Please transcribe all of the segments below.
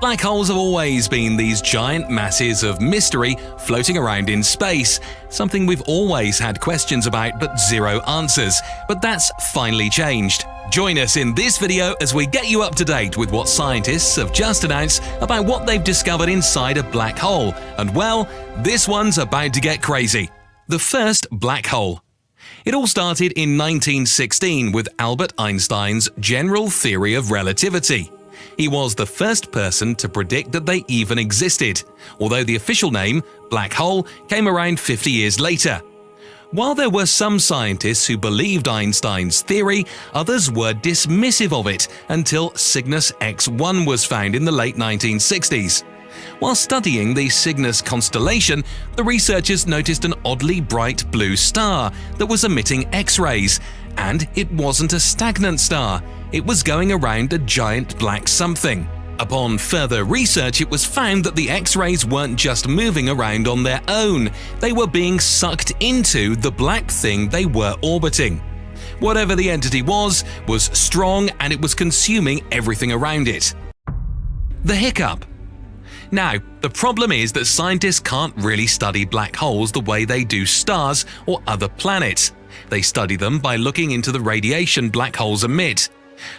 Black holes have always been these giant masses of mystery floating around in space, something we've always had questions about but zero answers. But that's finally changed. Join us in this video as we get you up to date with what scientists have just announced about what they've discovered inside a black hole. And well, this one's about to get crazy. The first black hole. It all started in 1916 with Albert Einstein's general theory of relativity. He was the first person to predict that they even existed, although the official name, black hole, came around 50 years later. While there were some scientists who believed Einstein's theory, others were dismissive of it until Cygnus X1 was found in the late 1960s. While studying the Cygnus constellation, the researchers noticed an oddly bright blue star that was emitting X-rays, and it wasn't a stagnant star. It was going around a giant black something. Upon further research, it was found that the X-rays weren't just moving around on their own, they were being sucked into the black thing they were orbiting. Whatever the entity was strong and it was consuming everything around it. The hiccup. Now, the problem is that scientists can't really study black holes the way they do stars or other planets. They study them by looking into the radiation black holes emit,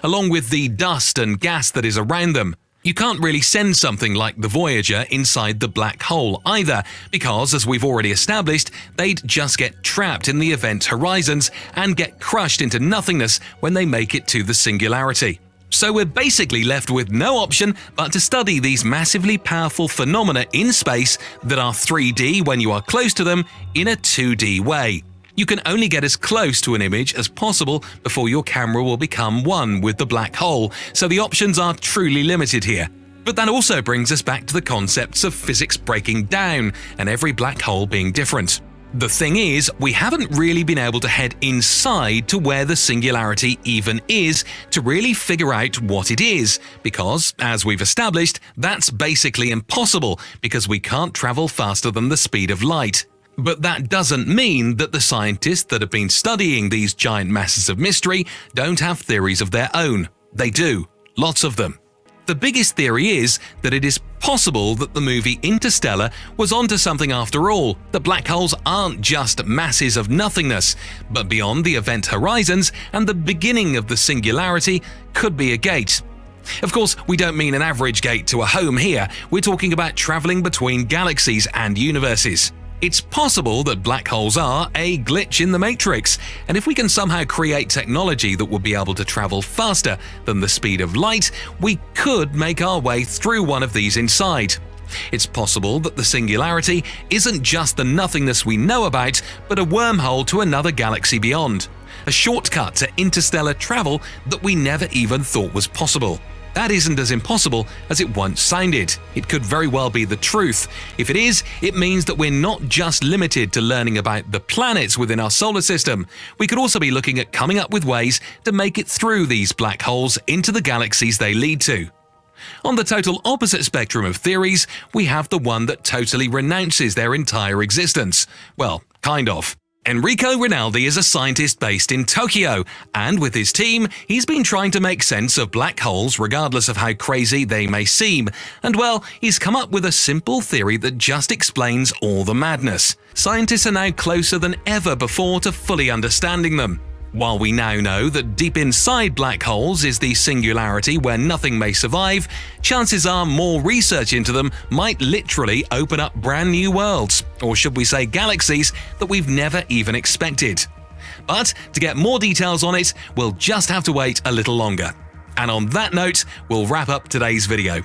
along with the dust and gas that is around them. You can't really send something like the Voyager inside the black hole either, because, as we've already established, they'd just get trapped in the event horizons and get crushed into nothingness when they make it to the singularity. So we're basically left with no option but to study these massively powerful phenomena in space that are 3D when you are close to them in a 2D way. You can only get as close to an image as possible before your camera will become one with the black hole, so the options are truly limited here. But that also brings us back to the concepts of physics breaking down and every black hole being different. The thing is, we haven't really been able to head inside to where the singularity even is to really figure out what it is, because, as we've established, that's basically impossible because we can't travel faster than the speed of light. But that doesn't mean that the scientists that have been studying these giant masses of mystery don't have theories of their own. They do, lots of them. The biggest theory is that it is possible that the movie Interstellar was onto something after all, that black holes aren't just masses of nothingness, but beyond the event horizons and the beginning of the singularity could be a gate. Of course, we don't mean an average gate to a home here, we're talking about traveling between galaxies and universes. It's possible that black holes are a glitch in the matrix, and if we can somehow create technology that will be able to travel faster than the speed of light, we could make our way through one of these inside. It's possible that the singularity isn't just the nothingness we know about, but a wormhole to another galaxy beyond. A shortcut to interstellar travel that we never even thought was possible. That isn't as impossible as it once sounded. It could very well be the truth. If it is, it means that we're not just limited to learning about the planets within our solar system. We could also be looking at coming up with ways to make it through these black holes into the galaxies they lead to. On the total opposite spectrum of theories, we have the one that totally renounces their entire existence. Well, kind of. Enrico Rinaldi is a scientist based in Tokyo, and with his team, he's been trying to make sense of black holes regardless of how crazy they may seem. And well, he's come up with a simple theory that just explains all the madness. Scientists are now closer than ever before to fully understanding them. While we now know that deep inside black holes is the singularity where nothing may survive, chances are more research into them might literally open up brand new worlds, or should we say galaxies, that we've never even expected. But to get more details on it, we'll just have to wait a little longer. And on that note, we'll wrap up today's video.